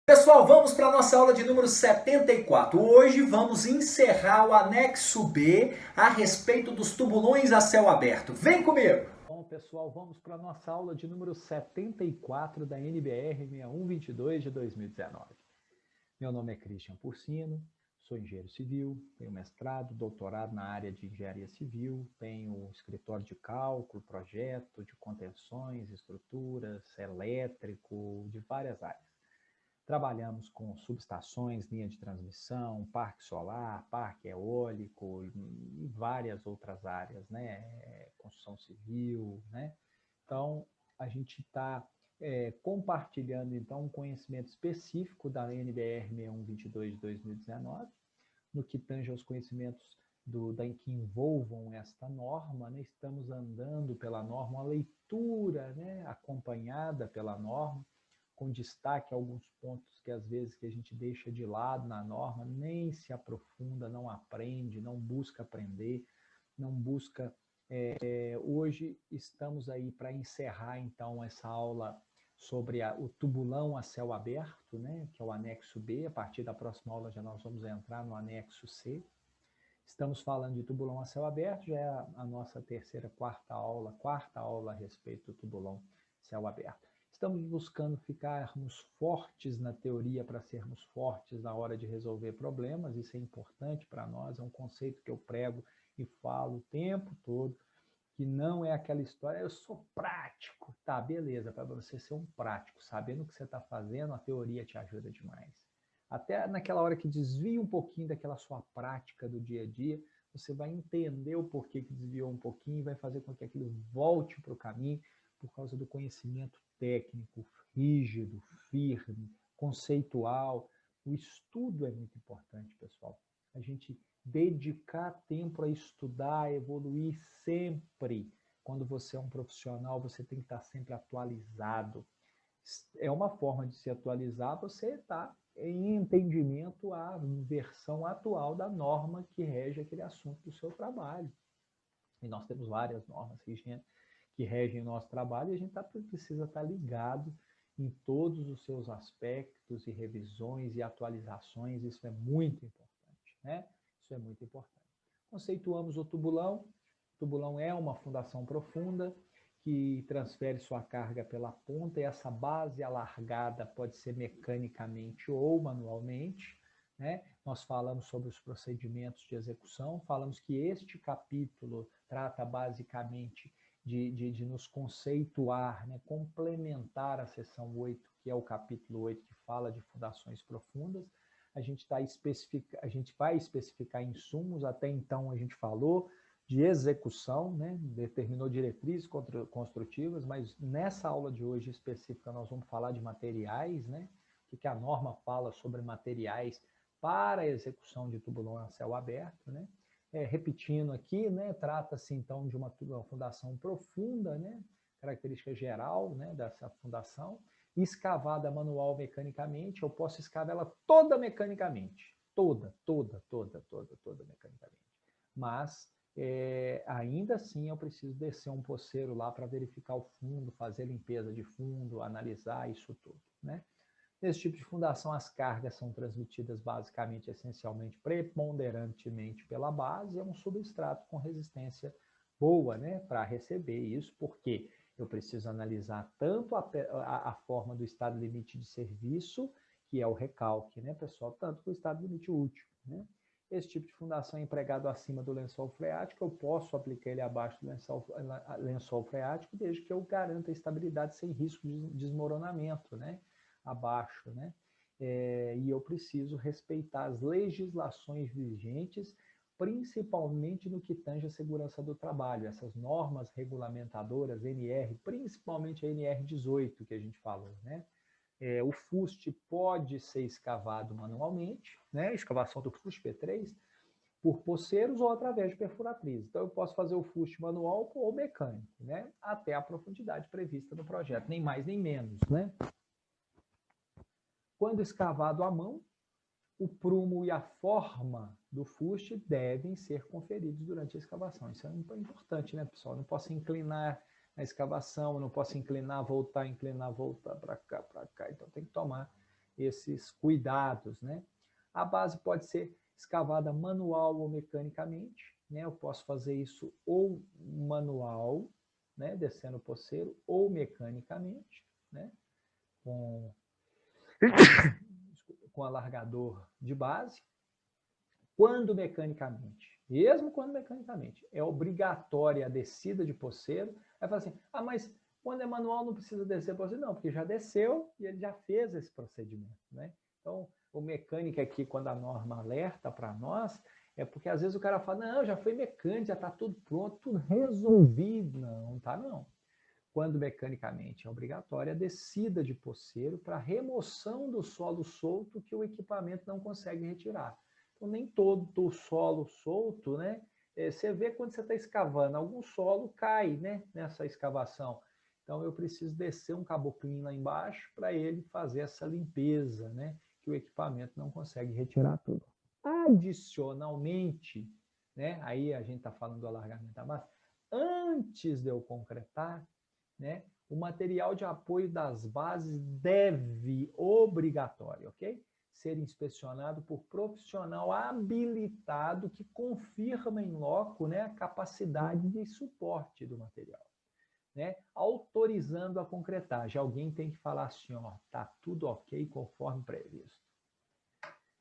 Pessoal, vamos para a nossa aula de número 74. Hoje vamos encerrar o anexo B a respeito dos tubulões a céu aberto. Vem comigo! Bom, pessoal, vamos para a nossa aula de número 74 da NBR 6122 de 2019. Meu nome é Christian Porcino, sou engenheiro civil, tenho mestrado, doutorado na área de engenharia civil, tenho escritório de cálculo, projeto de contenções, estruturas, elétrico, de várias áreas. Trabalhamos com subestações, linha de transmissão, parque solar, parque eólico e várias outras áreas, né? Construção civil, né? Então, a gente está compartilhando, então, um conhecimento específico da NBR 6122 de 2019, no que tange aos conhecimentos que envolvam esta norma, né? Estamos andando pela norma, uma leitura, né? Acompanhada pela norma, com destaque a alguns pontos que às vezes que a gente deixa de lado na norma, nem se aprofunda, não aprende, não busca aprender, não busca... hoje estamos aí para encerrar então essa aula sobre o tubulão a céu aberto, né, que é o anexo B. A partir da próxima aula já nós vamos entrar no anexo C. Estamos falando de tubulão a céu aberto, já é a nossa quarta aula a respeito do tubulão céu aberto. Estamos buscando ficarmos fortes na teoria para sermos fortes na hora de resolver problemas. Isso é importante para nós, é um conceito que eu prego e falo o tempo todo, que não é aquela história, eu sou prático. Tá, beleza, para você ser um prático, sabendo o que você está fazendo, a teoria te ajuda demais. Até naquela hora que desvia um pouquinho daquela sua prática do dia a dia, você vai entender o porquê que desviou um pouquinho e vai fazer com que aquilo volte para o caminho por causa do conhecimento técnico, rígido, firme, conceitual. O estudo é muito importante, pessoal. A gente dedicar tempo a estudar, a evoluir sempre. Quando você é um profissional, você tem que estar sempre atualizado. É uma forma de se atualizar, você está em entendimento à versão atual da norma que rege aquele assunto do seu trabalho. E nós temos várias normas que regem o nosso trabalho e a gente precisa estar ligado em todos os seus aspectos e revisões e atualizações. Isso é muito importante, né? Isso é muito importante. Conceituamos o tubulão. O tubulão é uma fundação profunda que transfere sua carga pela ponta, e essa base alargada pode ser mecanicamente ou manualmente, né? Nós falamos sobre os procedimentos de execução, falamos que este capítulo trata basicamente de nos conceituar, né? Complementar a seção 8, que é o capítulo 8, que fala de fundações profundas. A gente vai especificar insumos. Até então a gente falou de execução, né? Determinou diretrizes construtivas, mas nessa aula de hoje específica nós vamos falar de materiais, né? O que a norma fala sobre materiais para a execução de tubulão a céu aberto, né? Repetindo aqui, né? Trata-se então de uma fundação profunda, né? Característica geral, né? Dessa fundação, escavada manual mecanicamente. Eu posso escavar ela toda mecanicamente, toda mecanicamente, mas ainda assim eu preciso descer um poceiro lá para verificar o fundo, fazer limpeza de fundo, analisar isso tudo, né? Nesse tipo de fundação, as cargas são transmitidas basicamente, essencialmente, preponderantemente pela base. É um substrato com resistência boa, né, para receber isso, porque eu preciso analisar tanto a forma do estado limite de serviço, que é o recalque, né, pessoal, tanto o estado limite útil, né? Esse tipo de fundação é empregado acima do lençol freático. Eu posso aplicar ele abaixo do lençol freático, desde que eu garanta a estabilidade sem risco de desmoronamento, né? Abaixo, né? E eu preciso respeitar as legislações vigentes, principalmente no que tange a segurança do trabalho. Essas normas regulamentadoras, NR, principalmente a NR 18, que a gente falou, né? O fuste pode ser escavado manualmente, né? Escavação do fuste P3, por poceiros ou através de perfuratriz. Então, eu posso fazer o fuste manual ou mecânico, né? Até a profundidade prevista no projeto, nem mais nem menos, né? Quando escavado à mão, o prumo e a forma do fuste devem ser conferidos durante a escavação. Isso é importante, né, pessoal? Eu não posso inclinar na escavação, eu não posso inclinar, voltar para cá. Então, tem que tomar esses cuidados, né? A base pode ser escavada manual ou mecanicamente, né? Eu posso fazer isso ou manual, né? Descendo o poceiro, ou mecanicamente, né? Com alargador de base. Quando mecanicamente, mesmo quando mecanicamente, é obrigatória a descida de poceiro, aí fala assim, ah, mas quando é manual não precisa descer poceiro. Não, porque já desceu e ele já fez esse procedimento, né? Então, o mecânico aqui, quando a norma alerta para nós, é porque às vezes o cara fala, não, já foi mecânico, já está tudo pronto, tudo resolvido. Não, tá não. Quando mecanicamente é obrigatória a descida de poceiro para remoção do solo solto que o equipamento não consegue retirar. Então, nem todo o solo solto, né? Você vê quando você está escavando, algum solo cai, né, nessa escavação. Então, eu preciso descer um caboclinho lá embaixo para ele fazer essa limpeza, né? Que o equipamento não consegue retirar tudo. Adicionalmente, né? Aí a gente está falando do alargamento da base. Antes de eu concretar, né, o material de apoio das bases deve, obrigatório, ok? Ser inspecionado por profissional habilitado que confirma em loco, né, a capacidade de suporte do material, né? Autorizando a concretagem. Alguém tem que falar assim, ó, tá tudo ok conforme previsto.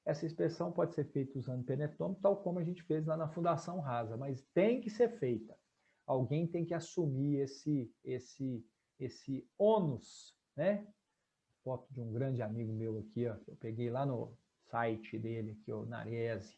Essa inspeção pode ser feita usando penetômetro, tal como a gente fez lá na Fundação Rasa, mas tem que ser feita. Alguém tem que assumir esse ônus, né? Foto de um grande amigo meu aqui, ó, que eu peguei lá no site dele, aqui, o Narese.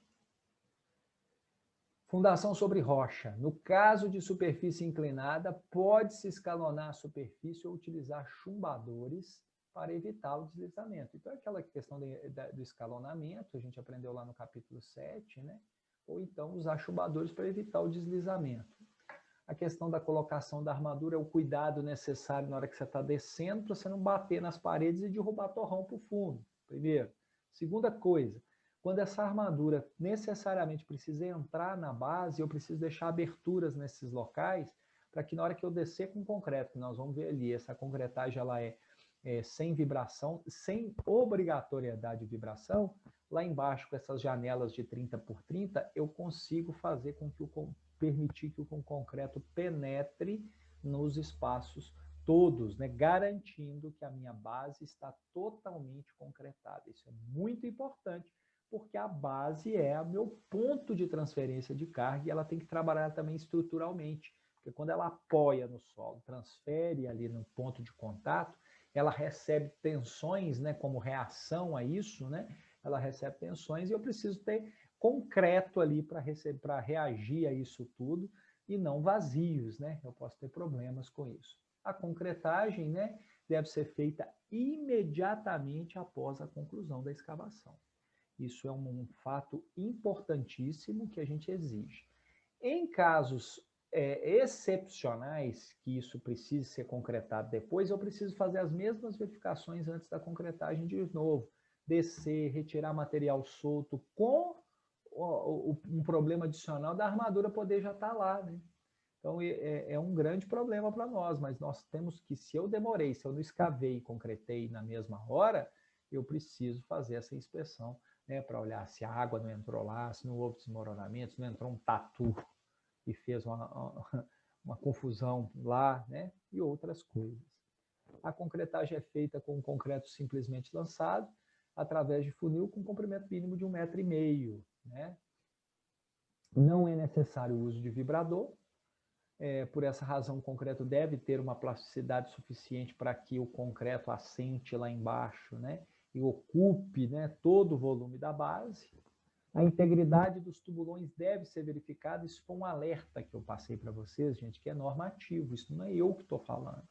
Fundação sobre rocha. No caso de superfície inclinada, pode-se escalonar a superfície ou utilizar chumbadores para evitar o deslizamento. Então, aquela questão do escalonamento, a gente aprendeu lá no capítulo 7, né? Ou então usar chumbadores para evitar o deslizamento. A questão da colocação da armadura é o cuidado necessário na hora que você está descendo para você não bater nas paredes e derrubar torrão para o fundo, primeiro. Segunda coisa, quando essa armadura necessariamente precisa entrar na base, eu preciso deixar aberturas nesses locais para que na hora que eu descer com concreto, que nós vamos ver ali, essa concretagem ela é sem vibração, sem obrigatoriedade de vibração, lá embaixo com essas janelas de 30 por 30, eu consigo fazer com que permitir que o concreto penetre nos espaços todos, né, garantindo que a minha base está totalmente concretada. Isso é muito importante, porque a base é o meu ponto de transferência de carga e ela tem que trabalhar também estruturalmente, porque quando ela apoia no solo, transfere ali no ponto de contato, ela recebe tensões, né, como reação a isso, né? Ela recebe tensões e eu preciso ter concreto ali para reagir a isso tudo e não vazios, né? Eu posso ter problemas com isso. A concretagem, né, deve ser feita imediatamente após a conclusão da escavação. Isso é um fato importantíssimo que a gente exige. Em casos excepcionais, que isso precise ser concretado depois, eu preciso fazer as mesmas verificações antes da concretagem de novo. Descer, retirar material solto com um problema adicional da armadura poder já estar lá, né? Então é um grande problema para nós, mas nós temos que, se eu demorei, se eu não escavei e concretei na mesma hora, eu preciso fazer essa inspeção, né, para olhar se a água não entrou lá, se não houve desmoronamento, se não entrou um tatu e fez uma confusão lá, né, e outras coisas. A concretagem é feita com concreto simplesmente lançado, através de funil com comprimento mínimo de 1,5 m, né? Não é necessário o uso de vibrador. Por essa razão, o concreto deve ter uma plasticidade suficiente para que o concreto assente lá embaixo, né? E ocupe, né, todo o volume da base. A integridade dos tubulões deve ser verificada. Isso foi um alerta que eu passei para vocês, gente, que é normativo. Isso não é eu que estou falando.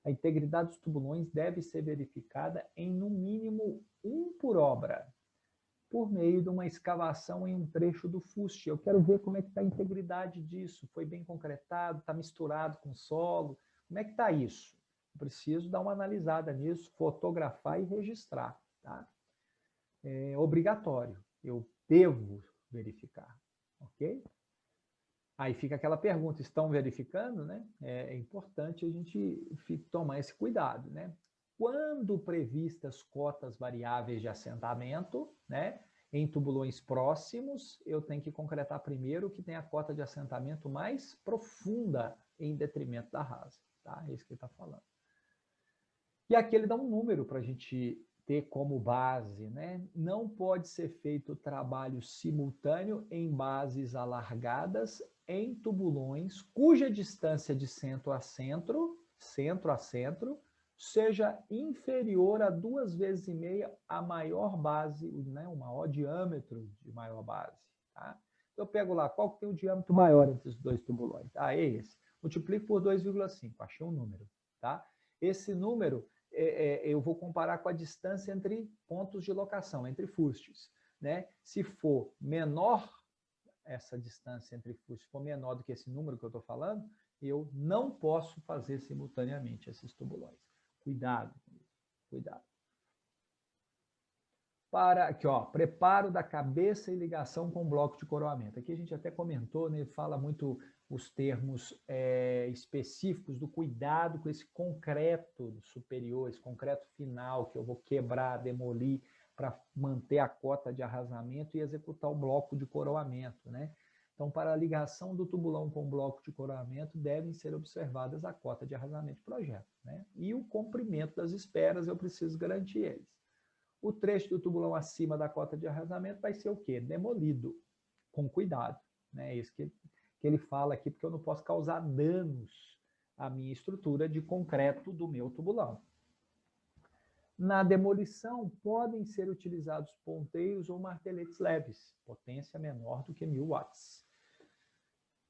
A integridade dos tubulões deve ser verificada em, no mínimo, um por obra, por meio de uma escavação em um trecho do fuste. Eu quero ver como é que está a integridade disso. Foi bem concretado? Está misturado com solo? Como é que está isso? Eu preciso dar uma analisada nisso, fotografar e registrar. Tá? É obrigatório. Eu devo verificar. Ok? Aí fica aquela pergunta, estão verificando, né? É importante a gente tomar esse cuidado, né? quando previstas cotas variáveis de assentamento, né, em tubulões próximos, eu tenho que concretar primeiro que tem a cota de assentamento mais profunda em detrimento da rasa. Tá? É isso que ele está falando. E aqui ele dá um número para a gente ter como base, né? Não pode ser feito trabalho simultâneo em bases alargadas em tubulões cuja distância de centro a centro, seja inferior a 2,5 vezes a maior base, né? O maior diâmetro de maior base. Tá? Então eu pego lá, qual que tem o diâmetro maior entre os dois tubulões? Ah, é esse. Multiplico por 2,5, achei um número. Tá? Esse número eu vou comparar com a distância entre pontos de locação, entre fustes. Né? Se for menor, essa distância entre fustes for menor do que esse número que eu estou falando, eu não posso fazer simultaneamente esses tubulões. Cuidado com isso, cuidado. Aqui, ó, preparo da cabeça e ligação com o bloco de coroamento. Aqui a gente até comentou, né, fala muito os termos específicos do cuidado com esse concreto superior, esse concreto final que eu vou quebrar, demolir para manter a cota de arrasamento e executar o bloco de coroamento, né? Então, para a ligação do tubulão com o bloco de coroamento, devem ser observadas a cota de arrasamento de projeto, né? E o comprimento das esperas, eu preciso garantir eles. O trecho do tubulão acima da cota de arrasamento vai ser o quê? Demolido, com cuidado. Né? É isso que ele fala aqui, porque eu não posso causar danos à minha estrutura de concreto do meu tubulão. Na demolição, podem ser utilizados ponteiros ou marteletes leves, potência menor do que 1000 watts.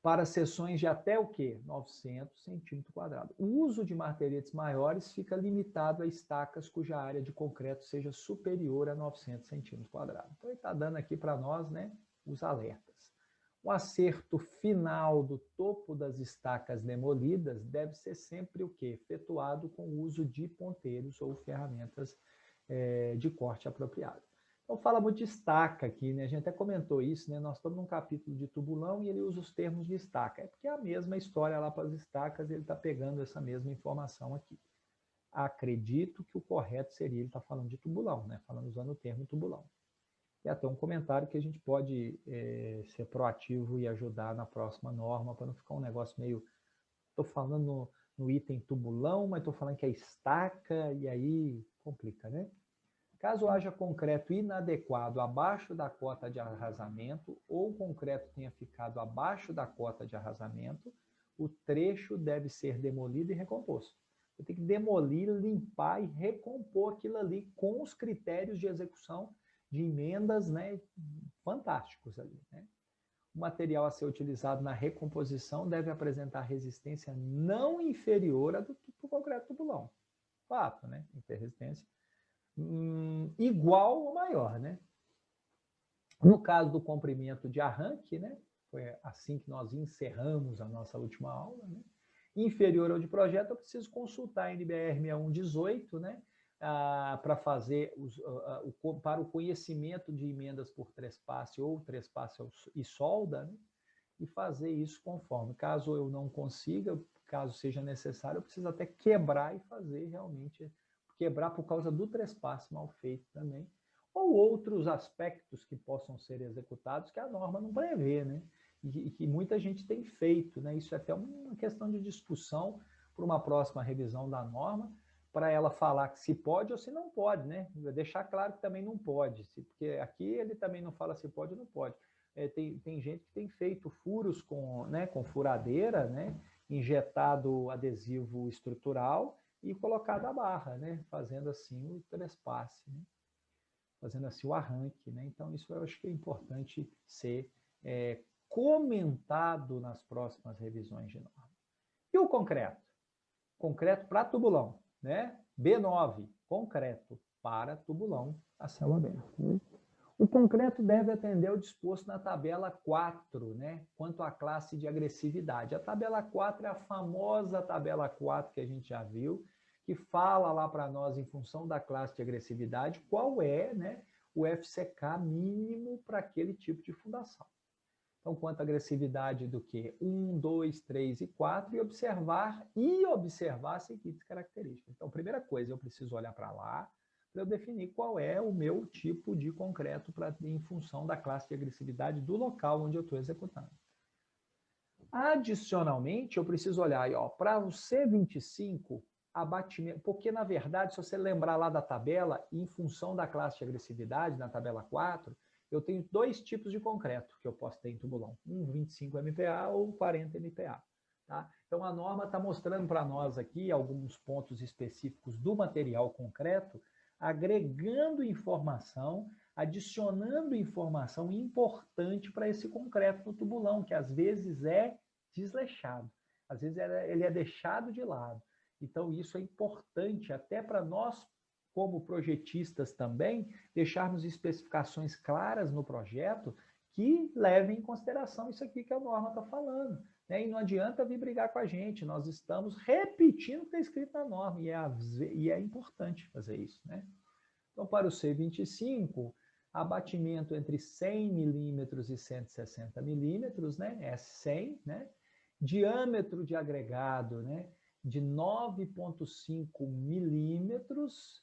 Para seções de até o quê? 900 centímetros quadrados. O uso de marteletes maiores fica limitado a estacas cuja área de concreto seja superior a 900 centímetros quadrados. Então, ele está dando aqui para nós, né, os alertas. O acerto final do topo das estacas demolidas deve ser sempre o quê? Efetuado com o uso de ponteiros ou ferramentas de corte apropriado. Então, fala muito de estaca aqui, né? A gente até comentou isso, né? Nós estamos num capítulo de tubulão e ele usa os termos de estaca. É porque é a mesma história lá para as estacas, ele está pegando essa mesma informação aqui. Acredito que o correto seria, ele está falando de tubulão, né? Usando o termo tubulão. E até um comentário que a gente pode ser proativo e ajudar na próxima norma, para não ficar um negócio meio... Estou falando no item tubulão, mas estou falando que é estaca, e aí complica, né? Caso haja concreto inadequado abaixo da cota de arrasamento ou o concreto tenha ficado abaixo da cota de arrasamento, o trecho deve ser demolido e recomposto. Eu tenho que demolir, limpar e recompor aquilo ali com os critérios de execução de emendas, né, fantásticos ali. Né? O material a ser utilizado na recomposição deve apresentar resistência não inferior à do concreto tubulão. Fato, né? Tem que ter resistência igual ou maior, né? No caso do comprimento de arranque, né? Foi assim que nós encerramos a nossa última aula, né? Inferior ao de projeto, eu preciso consultar a NBR 6118, né? Para fazer para o conhecimento de emendas por trespasse ou trespasse e solda, né? E fazer isso conforme. Caso eu não consiga, caso seja necessário, eu preciso até quebrar e fazer realmente... quebrar por causa do trespasse mal feito também, ou outros aspectos que possam ser executados que a norma não prevê, né? E que muita gente tem feito, né? Isso é até uma questão de discussão para uma próxima revisão da norma, para ela falar que se pode ou se não pode, né? Deixar claro que também não pode, porque aqui ele também não fala se pode ou não pode. Tem gente que tem feito furos com furadeira, né? Injetado adesivo estrutural, e colocado a barra, né? Fazendo assim o trespasse, né? Fazendo assim o arranque, né? Então isso eu acho que é importante ser comentado nas próximas revisões de norma. E o concreto? Concreto para tubulão, né? B9, concreto para tubulão a céu aberto. Né? O concreto deve atender ao disposto na tabela 4, né? Quanto à classe de agressividade. A tabela 4 é a famosa tabela 4 que a gente já viu, que fala lá para nós, em função da classe de agressividade, qual é, né, o FCK mínimo para aquele tipo de fundação. Então, quanto à agressividade do que? 1, 2, 3 e 4 e observar as seguintes características. Então, primeira coisa, eu preciso olhar para lá para eu definir qual é o meu tipo de concreto em função da classe de agressividade do local onde eu estou executando. Adicionalmente, eu preciso olhar aí, para o C25, abatimento, porque na verdade, se você lembrar lá da tabela, em função da classe de agressividade, na tabela 4, eu tenho dois tipos de concreto que eu posso ter em tubulão, um 25 MPa ou 40 MPa. Tá? Então a norma está mostrando para nós aqui alguns pontos específicos do material concreto, agregando informação, adicionando informação importante para esse concreto no tubulão, que às vezes é desleixado, às vezes ele é deixado de lado. Então isso é importante até para nós, como projetistas também, deixarmos especificações claras no projeto que levem em consideração isso aqui que a norma está falando. Né? E não adianta vir brigar com a gente, nós estamos repetindo o que está escrito na norma, e é importante fazer isso. Né? Então, para o C25, abatimento entre 100 milímetros e 160 milímetros, né? É 100, né? Diâmetro de agregado, né? De 9,5 milímetros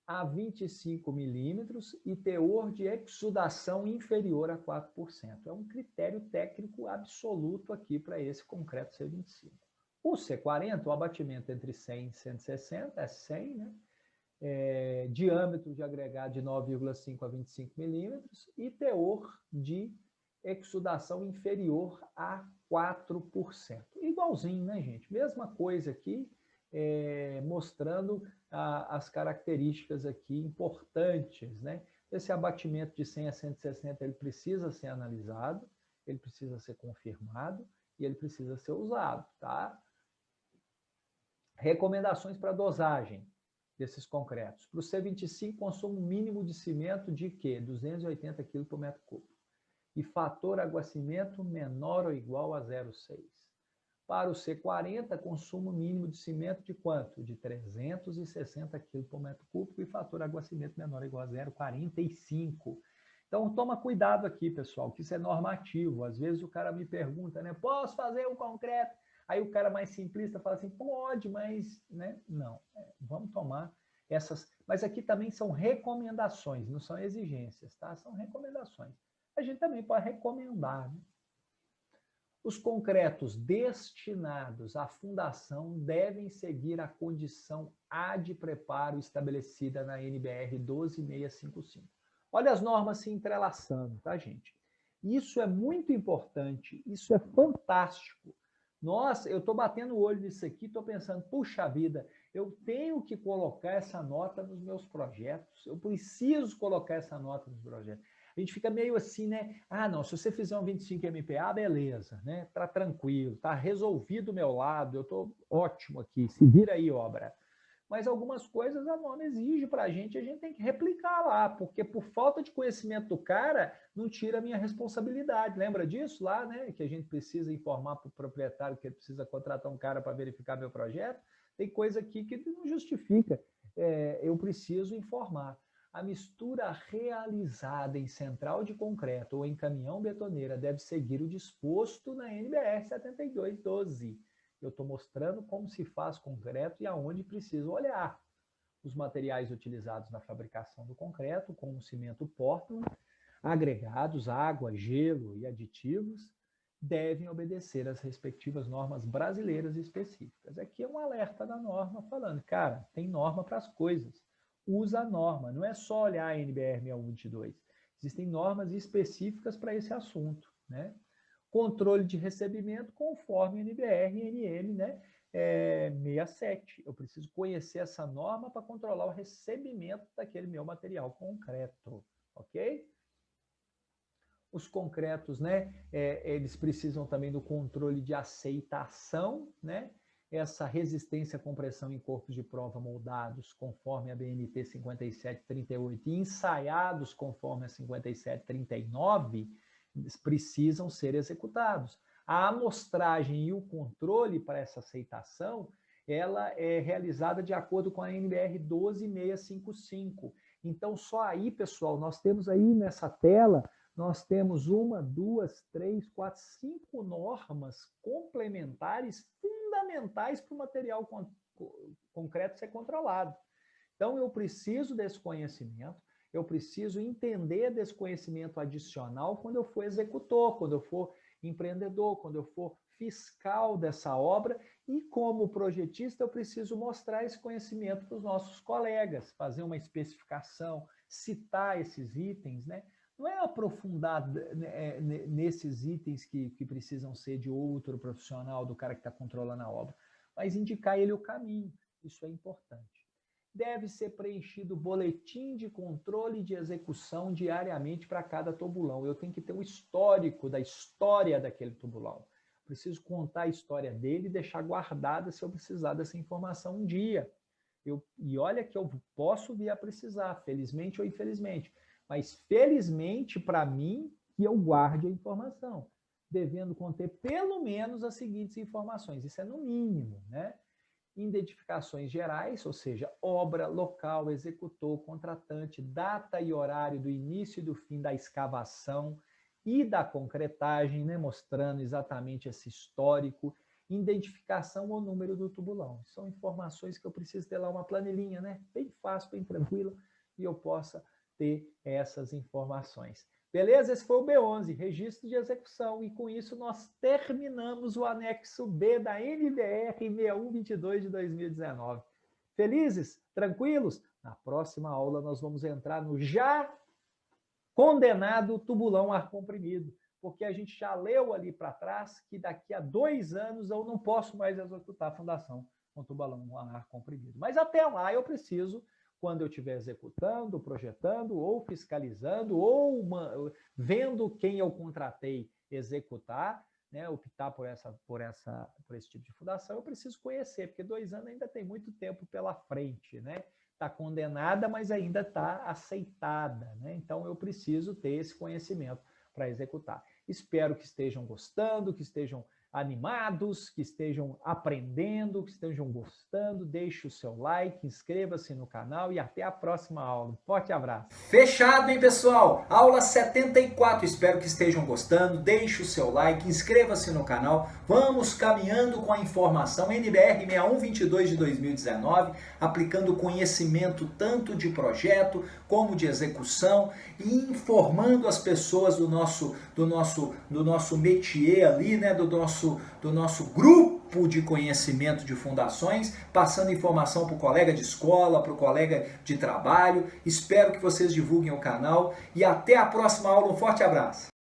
a 25 milímetros e teor de exudação inferior a 4%. É um critério técnico absoluto aqui para esse concreto C25. O C40, o abatimento entre 100 e 160, é 100, né? Diâmetro de agregado de 9,5 a 25 milímetros e teor de exudação inferior a 4%. Igualzinho, né, gente? Mesma coisa aqui, mostrando as características aqui importantes, né? Esse abatimento de 100 a 160, ele precisa ser analisado, ele precisa ser confirmado e ele precisa ser usado, tá? Recomendações para dosagem desses concretos. Para o C25, consumo mínimo de cimento de quê? 280 kg por metro cúbico. E fator aguacimento menor ou igual a 0,6. Para o C40, consumo mínimo de cimento de quanto? De 360 kg por metro cúbico e fator aguacimento menor ou igual a 0,45. Então, toma cuidado aqui, pessoal, que isso é normativo. Às vezes o cara me pergunta, né? Posso fazer um concreto? Aí o cara mais simplista fala assim, pode, mas, né? Não, vamos tomar essas... Mas aqui também são recomendações, não são exigências, tá? São recomendações. A gente também pode recomendar, né? Os concretos destinados à fundação devem seguir a condição A de preparo estabelecida na NBR 12655. Olha as normas se entrelaçando, tá, gente? Isso é muito importante, isso é fantástico. Nossa, eu estou batendo o olho nisso aqui, estou pensando, puxa vida, eu tenho que colocar essa nota nos meus projetos, eu preciso colocar essa nota nos projetos. A gente fica meio assim, né? Ah, não, se você fizer um 25 MPa, beleza, né? Tá tranquilo, tá resolvido do meu lado, eu tô ótimo aqui, se vira aí, obra. Mas algumas coisas a norma exige para a gente tem que replicar lá, porque por falta de conhecimento do cara, não tira a minha responsabilidade. Lembra disso lá, né? Que a gente precisa informar para o proprietário que ele precisa contratar um cara para verificar meu projeto? Tem coisa aqui que não justifica. Eu preciso informar. A mistura realizada em central de concreto ou em caminhão betoneira deve seguir o disposto na NBR 7212. Eu estou mostrando como se faz concreto e aonde preciso olhar. Os materiais utilizados na fabricação do concreto, como o cimento Portland, agregados, água, gelo e aditivos, devem obedecer às respectivas normas brasileiras específicas. Aqui é um alerta da norma falando, cara, tem norma para as coisas. Usa a norma, não é só olhar a NBR 6122. Existem normas específicas para esse assunto, né? Controle de recebimento conforme NBR e NM, né? 67. Eu preciso conhecer essa norma para controlar o recebimento daquele meu material concreto, ok? Os concretos, né? Eles precisam também do controle de aceitação, né? Essa resistência à compressão em corpos de prova moldados conforme a BNT 5738 e ensaiados conforme a 5739 precisam ser executados. A amostragem e o controle para essa aceitação, ela é realizada de acordo com a NBR 12655. Então, só aí, pessoal, nós temos aí nessa tela nós temos 1, 2, 3, 4, 5 normas complementares fundamentais para o material concreto ser controlado. Então, eu preciso desse conhecimento, eu preciso entender desse conhecimento adicional quando eu for executor, quando eu for empreendedor, quando eu for fiscal dessa obra, e como projetista eu preciso mostrar esse conhecimento para os nossos colegas, fazer uma especificação, citar esses itens, né? Não é aprofundar nesses itens que precisam ser de outro profissional, do cara que está controlando a obra, mas indicar ele o caminho. Isso é importante. Deve ser preenchido boletim de controle de execução diariamente para cada tubulão. Eu tenho que ter um histórico da história daquele tubulão. Preciso contar a história dele e deixar guardada se eu precisar dessa informação um dia. E olha que eu posso vir a precisar, felizmente ou infelizmente. Mas felizmente para mim que eu guarde a informação, devendo conter pelo menos as seguintes informações. Isso é no mínimo, né? Identificações gerais, ou seja, obra, local, executor, contratante, data e horário do início e do fim da escavação e da concretagem, né, mostrando exatamente esse histórico, identificação ou número do tubulão. São informações que eu preciso ter lá uma planilhinha, né, bem fácil, bem tranquila, e eu possa ter essas informações. Beleza? Esse foi o B11, registro de execução, e com isso nós terminamos o anexo B da NBR 6122 de 2019. Felizes? Tranquilos? Na próxima aula nós vamos entrar no já condenado tubulão ar comprimido, porque a gente já leu ali para trás que daqui a 2 anos eu não posso mais executar a fundação com tubulão ar comprimido. Mas até lá eu preciso, quando eu estiver executando, projetando, ou fiscalizando, ou vendo quem eu contratei executar, né, optar por esse tipo de fundação, eu preciso conhecer, porque 2 anos ainda tem muito tempo pela frente, né? Está condenada, mas ainda está aceitada, né? Então eu preciso ter esse conhecimento para executar. Espero que estejam gostando, que estejam animados, que estejam aprendendo, que estejam gostando. Deixe o seu like, inscreva-se no canal e até a próxima aula. Um forte abraço. Fechado, hein, pessoal? Aula 74. Espero que estejam gostando. Deixe o seu like, inscreva-se no canal. Vamos caminhando com a informação NBR 6122 de 2019, aplicando conhecimento tanto de projeto como de execução e informando as pessoas do nosso métier ali, né, do nosso grupo de conhecimento de fundações, passando informação para o colega de escola, para o colega de trabalho. Espero que vocês divulguem o canal e até a próxima aula. Um forte abraço!